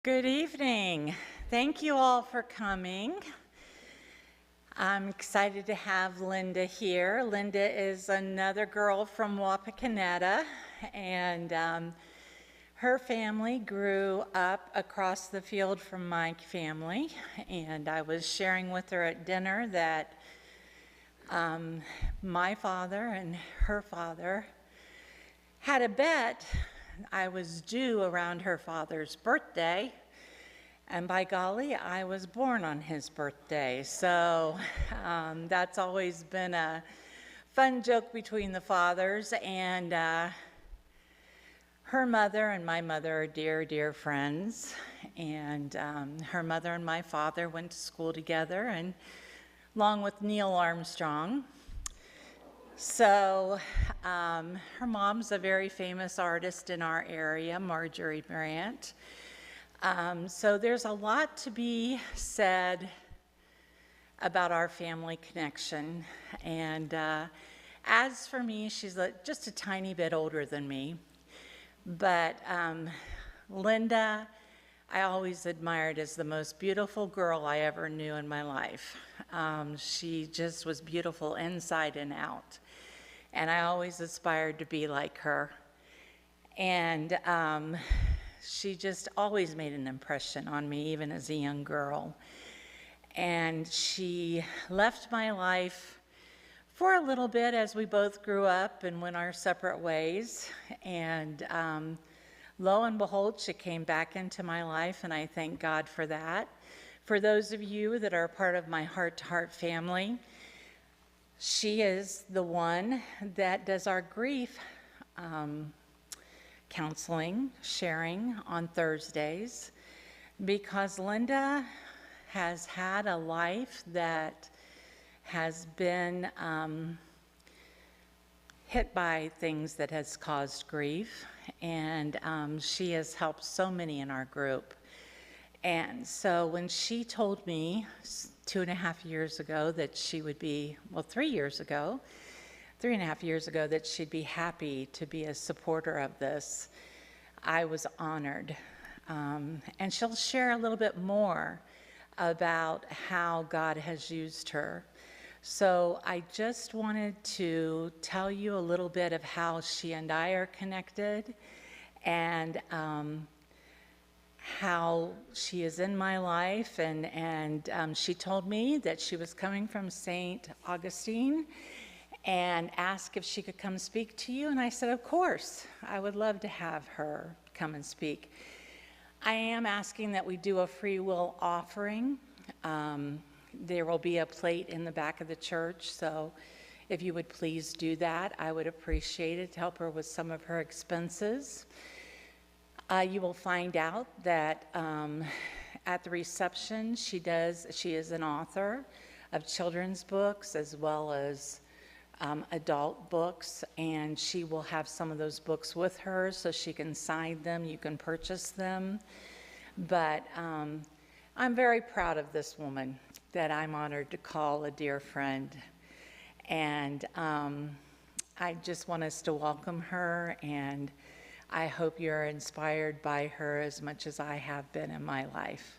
Good evening. Thank you all for coming. I'm excited to have Linda here. Linda is another girl from Wapakoneta, and her family grew up across the field from my family, and I was sharing with her at dinner that my father and her father had a bet. I was due around her father's birthday, and by golly, I was born on his birthday. So that's always been a fun joke between the fathers, and her mother and my mother are dear, dear friends, and her mother and my father went to school together, and along with Neil Armstrong. So her mom's a very famous artist in our area, Marjorie Brandt. So there's a lot to be said about our family connection. And as for me, she's just a tiny bit older than me. But Linda, I always admired as the most beautiful girl I ever knew in my life. She just was beautiful inside and out. And I always aspired to be like her. And she just always made an impression on me, even as a young girl. And she left my life for a little bit as we both grew up and went our separate ways. And lo and behold, she came back into my life, and I thank God for that. For those of you that are part of my heart-to-heart family, she is the one that does our grief counseling, sharing on Thursdays, because Linda has had a life that has been hit by things that has caused grief, and she has helped so many in our group. And so when she told me 2.5 years ago that she would be, well, 3.5 years ago, that she'd be happy to be a supporter of this, I was honored. And she'll share a little bit more about how God has used her. So I just wanted to tell you a little bit of how she and I are connected, and how she is in my life, and she told me that she was coming from St. Augustine and asked if she could come speak to you, and I said, of course, I would love to have her come and speak. I am asking that we do a free will offering. There will be a plate in the back of the church, so if you would please do that, I would appreciate it to help her with some of her expenses. You will find out that at the reception, she is an author of children's books as well as adult books, and she will have some of those books with her so she can sign them, you can purchase them. But I'm very proud of this woman that I'm honored to call a dear friend. And I just want us to welcome her, and I hope you're inspired by her as much as I have been in my life.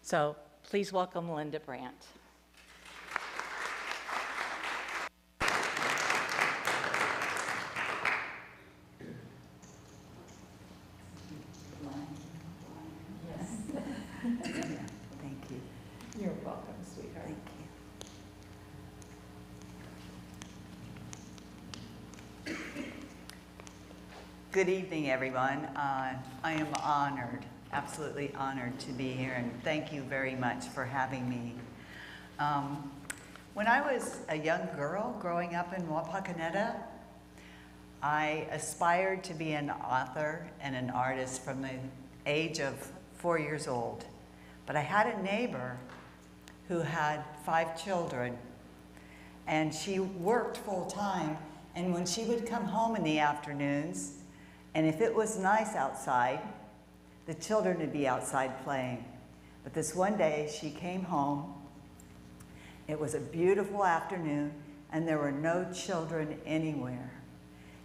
So please welcome Linda Brandt. Thank you. You're welcome, sweetheart. Thank you. Good evening, everyone. I am honored, absolutely honored to be here, and thank you very much for having me. When I was a young girl growing up in Wapakoneta, I aspired to be an author and an artist from the age of 4 years old. But I had a neighbor who had 5 children, and she worked full time, and when she would come home in the afternoons, and if it was nice outside, the children would be outside playing. But this one day, she came home. It was a beautiful afternoon, and there were no children anywhere.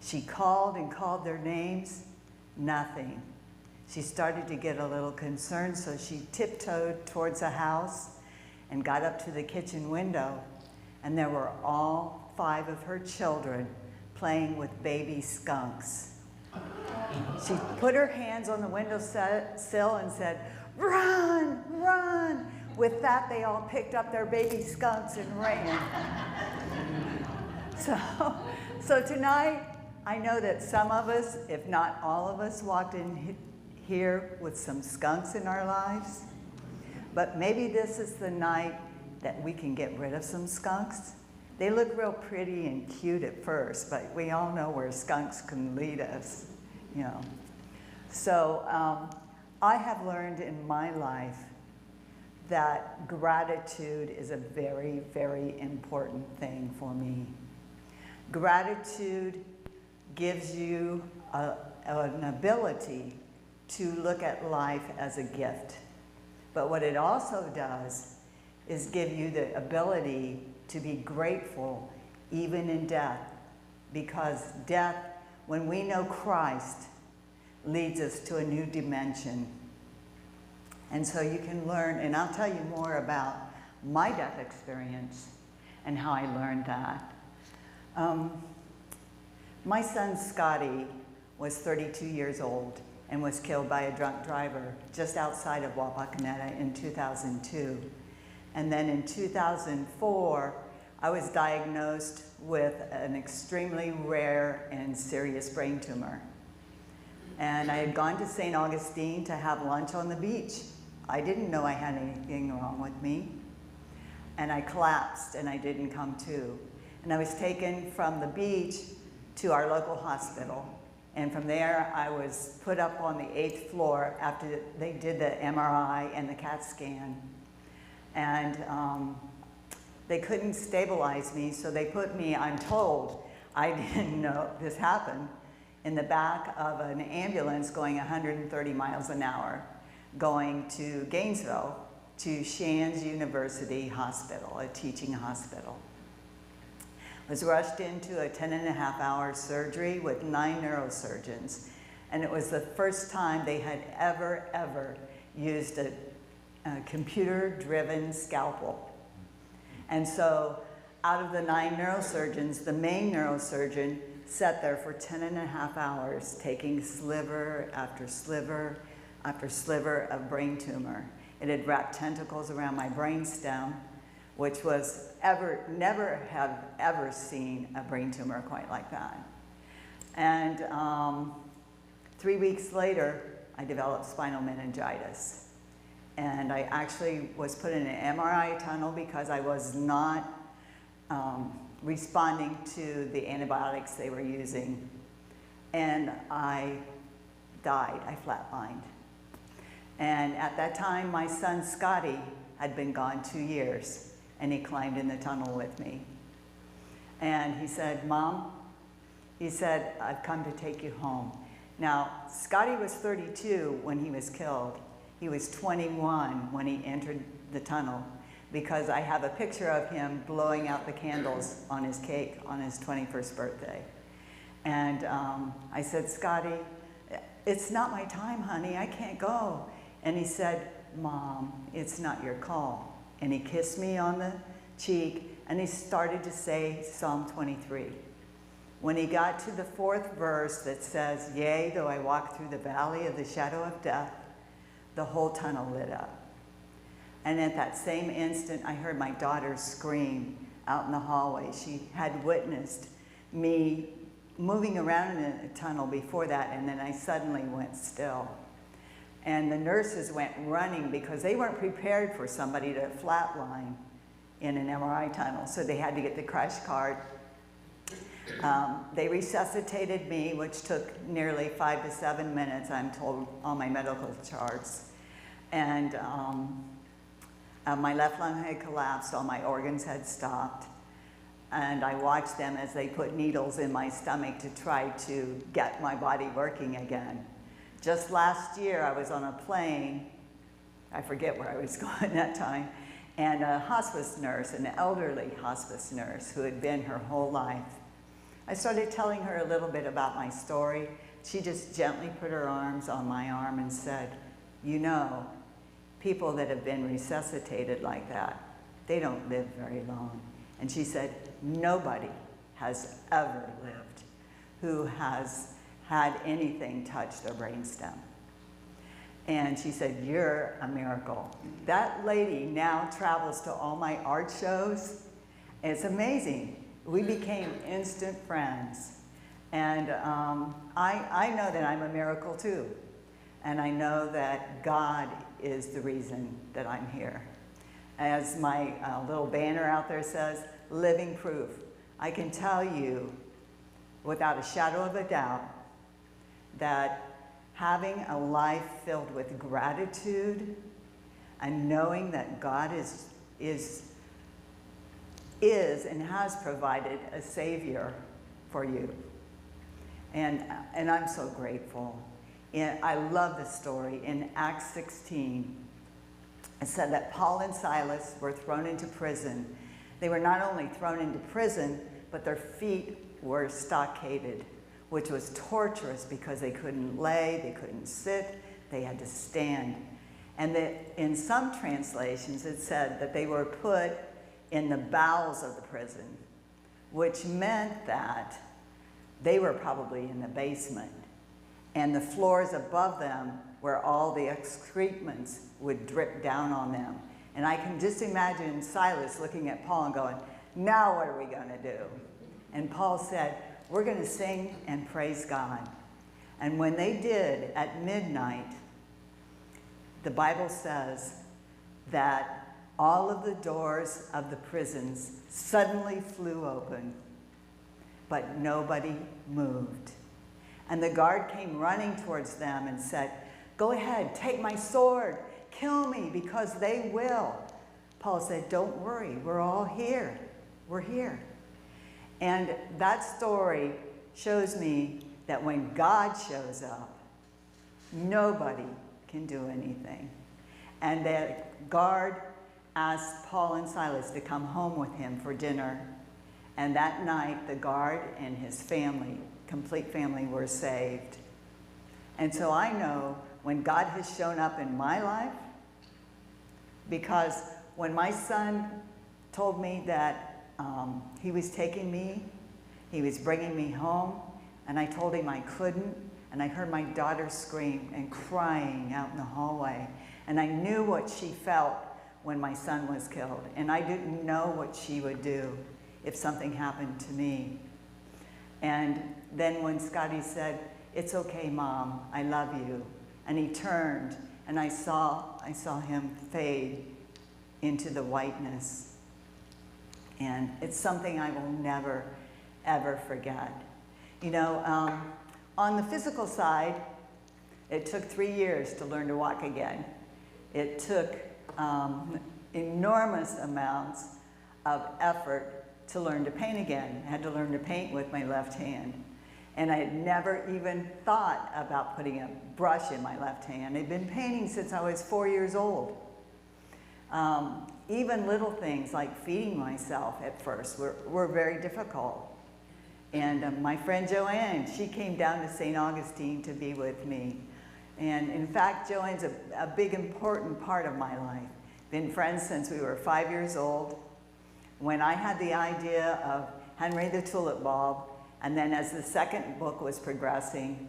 She called and called their names, nothing. She started to get a little concerned, so she tiptoed towards the house and got up to the kitchen window, and there were all 5 of her children playing with baby skunks. She put her hands on the windowsill and said, "Run, run!" With that, they all picked up their baby skunks and ran. So tonight, I know that some of us, if not all of us, walked in here with some skunks in our lives. But maybe this is the night that we can get rid of some skunks. They look real pretty and cute at first, but we all know where skunks can lead us, you know. So I have learned in my life that gratitude is a very, very important thing for me. Gratitude gives you an ability to look at life as a gift. But what it also does is give you the ability to be grateful even in death, because death, when we know Christ, leads us to a new dimension. And so you can learn, and I'll tell you more about my death experience and how I learned that. My son Scotty was 32 years old and was killed by a drunk driver just outside of Wapakoneta in 2002. And then in 2004, I was diagnosed with an extremely rare and serious brain tumor. And I had gone to St. Augustine to have lunch on the beach. I didn't know I had anything wrong with me. And I collapsed and I didn't come to. And I was taken from the beach to our local hospital. And from there, I was put up on the 8th floor after they did the MRI and the CAT scan. And they couldn't stabilize me, so they put me, I'm told, I didn't know this happened, in the back of an ambulance going 130 miles an hour, going to Gainesville, to Shands University Hospital, a teaching hospital. Was rushed into a 10.5-hour surgery with 9 neurosurgeons. And it was the first time they had ever used a computer-driven scalpel. And so out of the 9 neurosurgeons, the main neurosurgeon sat there for 10.5 hours, taking sliver after sliver after sliver of brain tumor. It had wrapped tentacles around my brainstem, which was never have ever seen a brain tumor quite like that. And 3 weeks later, I developed spinal meningitis. And I actually was put in an MRI tunnel because I was not responding to the antibiotics they were using. And I died, I flatlined. And at that time, my son Scotty had been gone 2 years, and he climbed in the tunnel with me. And he said, "Mom," he said, "I've come to take you home." Now, Scotty was 32 when he was killed. He was 21 when he entered the tunnel, because I have a picture of him blowing out the candles on his cake on his 21st birthday. And I said, "Scotty, it's not my time, honey, I can't go." And he said, "Mom, it's not your call." And he kissed me on the cheek, and he started to say Psalm 23. When he got to the 4th verse that says, "Yea, though I walk through the valley of the shadow of death," the whole tunnel lit up. And at that same instant, I heard my daughter scream out in the hallway. She had witnessed me moving around in a tunnel before that, and then I suddenly went still. And the nurses went running because they weren't prepared for somebody to flatline in an MRI tunnel, so they had to get the crash cart. They resuscitated me, which took nearly 5 to 7 minutes, I'm told, on my medical charts. And my left lung had collapsed, all my organs had stopped. And I watched them as they put needles in my stomach to try to get my body working again. Just last year, I was on a plane, I forget where I was going that time, and a hospice nurse, an elderly hospice nurse who had been her whole life. I started telling her a little bit about my story, she just gently put her arms on my arm and said, you know, people that have been resuscitated like that, they don't live very long. And she said, nobody has ever lived who has had anything touch their brainstem. And she said, you're a miracle. That lady now travels to all my art shows. It's amazing. We became instant friends. And I know that I'm a miracle too. And I know that God is the reason that I'm here. As my little banner out there says, living proof. I can tell you without a shadow of a doubt that having a life filled with gratitude and knowing that God is and has provided a Savior for you. And I'm so grateful. And I love the story. In Acts 16, it said that Paul and Silas were thrown into prison. They were not only thrown into prison, but their feet were stockaded, which was torturous because they couldn't lay, they couldn't sit, they had to stand. And that in some translations it said that they were put in the bowels of the prison, which meant that they were probably in the basement. And the floors above them where all the excrements would drip down on them. And I can just imagine Silas looking at Paul and going, now what are we going to do? And Paul said, we're going to sing and praise God. And when they did at midnight, the Bible says that all of the doors of the prisons suddenly flew open, but nobody moved. And the guard came running towards them and said, go ahead, take my sword, kill me, because they will. Paul said, don't worry, we're all here. We're here. And that story shows me that when God shows up, nobody can do anything. And the guard asked Paul and Silas to come home with him for dinner. And that night, the guard and his family, complete family, were saved. And so I know when God has shown up in my life, because when my son told me that he was taking me, he was bringing me home, and I told him I couldn't, and I heard my daughter scream and crying out in the hallway, and I knew what she felt when my son was killed, and I didn't know what she would do if something happened to me. And then when Scotty said, it's okay, Mom, I love you, and he turned, and I saw him fade into the whiteness. And it's something I will never, ever forget. You know, on the physical side, it took 3 years to learn to walk again. It took enormous amounts of effort to learn to paint again. I had to learn to paint with my left hand. And I had never even thought about putting a brush in my left hand. I'd been painting since I was 4 years old. Even little things like feeding myself at first were very difficult. And my friend Joanne, she came down to St. Augustine to be with me. And in fact, Joanne's a big, important part of my life. Been friends since we were 5 years old. When I had the idea of Henry the Tulip Bulb, and then as the second book was progressing,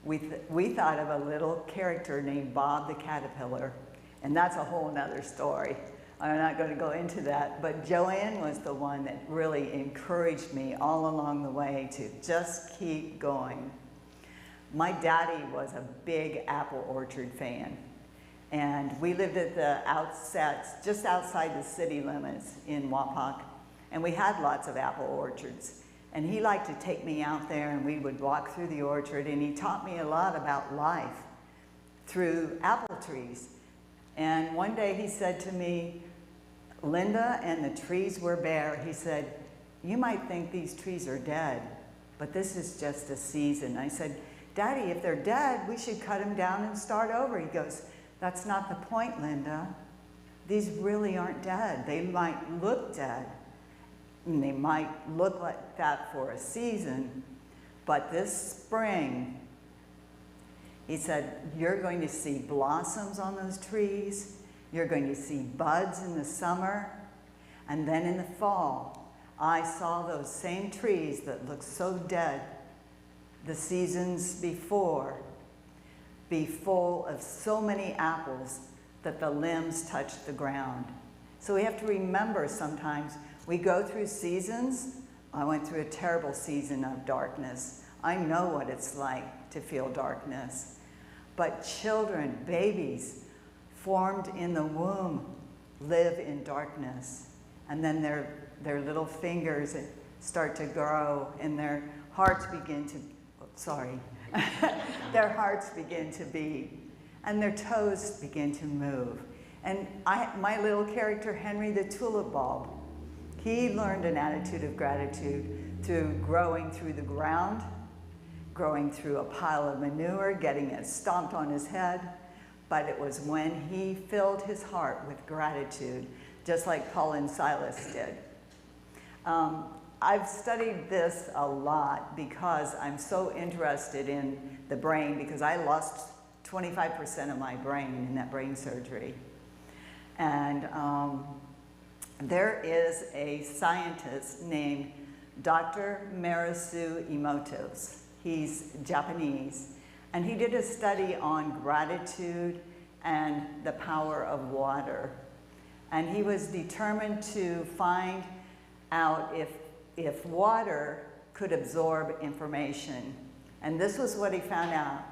we thought of a little character named Bob the Caterpillar. And that's a whole nother story. I'm not going to go into that, but Joanne was the one that really encouraged me all along the way to just keep going. My daddy was a big apple orchard fan, and we lived at the outsets, just outside the city limits in Wapak, and we had lots of apple orchards. And he liked to take me out there, and we would walk through the orchard, and he taught me a lot about life through apple trees. And one day he said to me, Linda, and the trees were bare. He said, you might think these trees are dead, but this is just a season. I said, Daddy, if they're dead, we should cut them down and start over. He goes, that's not the point, Linda. These really aren't dead. They might look dead, and they might look like that for a season, but this spring, He said, you're going to see blossoms on those trees. You're going to see buds in the summer. And then in the fall, I saw those same trees that looked so dead the seasons before be full of so many apples that the limbs touched the ground. So we have to remember sometimes we go through seasons. I went through a terrible season of darkness. I know what it's like to feel darkness. But children, babies, formed in the womb, live in darkness. And then their little fingers start to grow and their hearts begin to, their hearts begin to beat and their toes begin to move. And my little character, Henry the tulip bulb, he learned an attitude of gratitude through growing through the ground, growing through a pile of manure, getting it stomped on his head. But it was when he filled his heart with gratitude, just like Paul and Silas did. I've studied this a lot because I'm so interested in the brain, because I lost 25% of my brain in that brain surgery. And there is a scientist named Dr. Marasu Emoto. He's Japanese. And he did a study on gratitude and the power of water. And he was determined to find out if water could absorb information. And this was what he found out.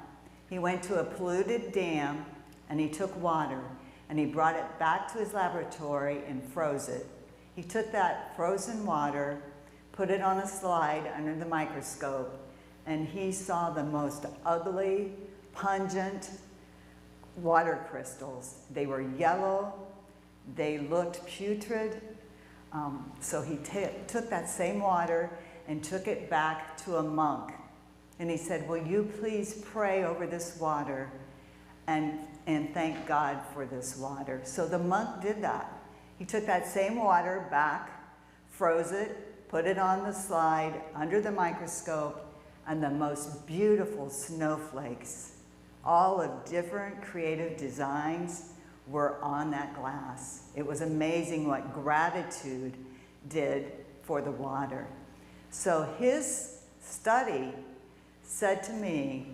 He went to a polluted dam and he took water and he brought it back to his laboratory and froze it. He took that frozen water, put it on a slide under the microscope, and he saw the most ugly, pungent water crystals. They were yellow, they looked putrid. So he took that same water and took it back to a monk. And he said, will you please pray over this water and thank God for this water? So the monk did that. He took that same water back, froze it, put it on the slide under the microscope, and the most beautiful snowflakes, all of different creative designs, were on that glass. It was amazing what gratitude did for the water. So his study said to me,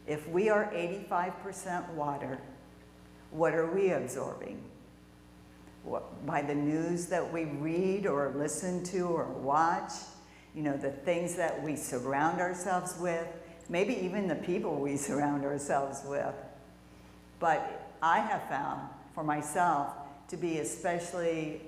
if we are 85% water, what are we absorbing? By the news that we read or listen to or watch, you know, the things that we surround ourselves with, maybe even the people we surround ourselves with. But I have found for myself to be especially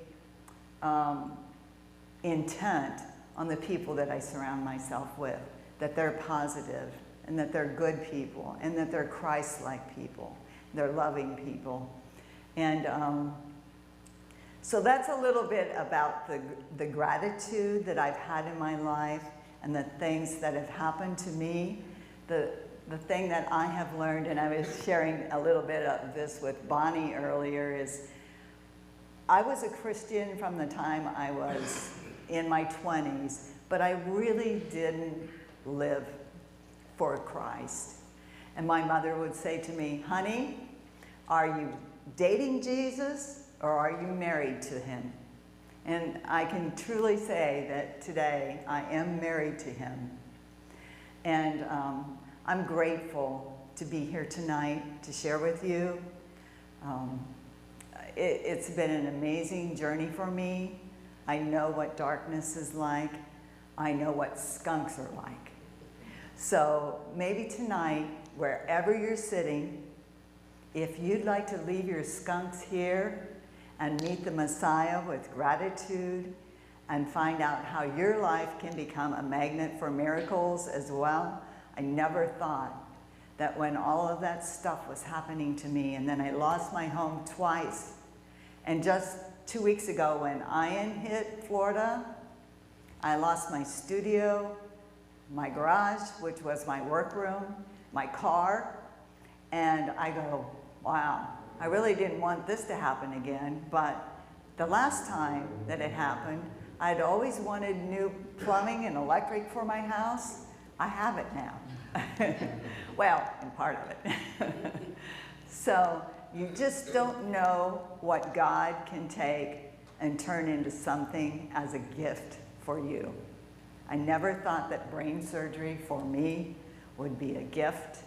intent on the people that I surround myself with, that they're positive and that they're good people and that they're Christ-like people, they're loving people. And so that's a little bit about the gratitude that I've had in my life and the things that have happened to me. The thing that I have learned, and I was sharing a little bit of this with Bonnie earlier, is I was a Christian from the time I was in my 20s, but I really didn't live for Christ. And my mother would say to me, honey, are you dating Jesus or are you married to him? And I can truly say that today I am married to him. And I'm grateful to be here tonight to share with you. It's been an amazing journey for me. I know what darkness is like. I know what skunks are like. So maybe tonight, wherever you're sitting, if you'd like to leave your skunks here and meet the Messiah with gratitude and find out how your life can become a magnet for miracles as well. I never thought that when all of that stuff was happening to me, and then I lost my home twice, and just 2 weeks ago when Ian hit Florida, I lost my studio, my garage, which was my workroom, my car, and I go, wow, I really didn't want this to happen again, but the last time that it happened, I'd always wanted new plumbing and electric for my house. I have it now. Well, and part of it. So you just don't know what God can take and turn into something as a gift for you. I never thought that brain surgery for me would be a gift,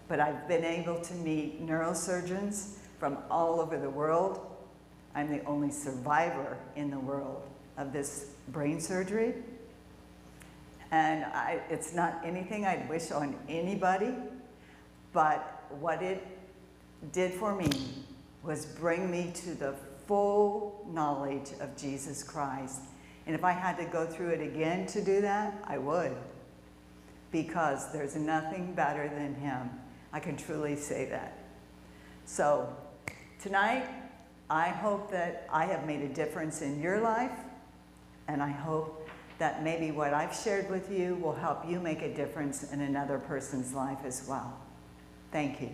but I've been able to meet neurosurgeons from all over the world. I'm the only survivor in the world of this brain surgery. And it's not anything I'd wish on anybody, but what it did for me was bring me to the full knowledge of Jesus Christ. And if I had to go through it again to do that, I would, because there's nothing better than him. I can truly say that. So tonight, I hope that I have made a difference in your life, and I hope that maybe what I've shared with you will help you make a difference in another person's life as well. Thank you.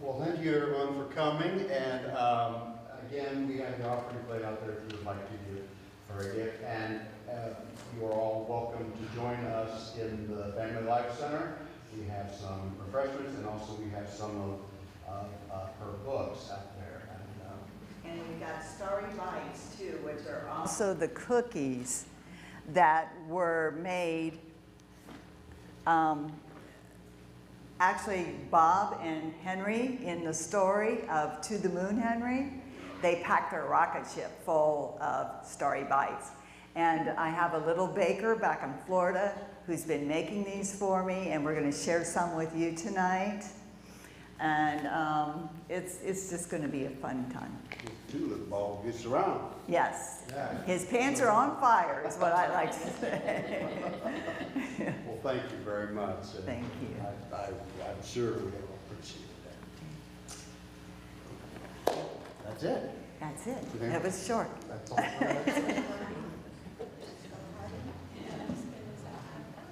Well, thank you everyone for coming, and again, we have the offering plate out there if you would like to give her a gift, and you are all welcome to join us in the Family Life Center. We have some refreshments, and also we have some of her books out there. And we got Starry Bites too, which are also the cookies that were made. Actually, Bob and Henry, in the story of To the Moon, Henry, they packed their rocket ship full of Starry Bites. And I have a little baker back in Florida who's been making these for me, and we're going to share some with you tonight. And it's just going to be a fun time. The tulip ball gets around. Yes. Yeah. His pants are on fire, is what I like to say. Well, thank you very much. And Thank you. I'm sure we all appreciate that. That's it. That's it. That was short. That's all.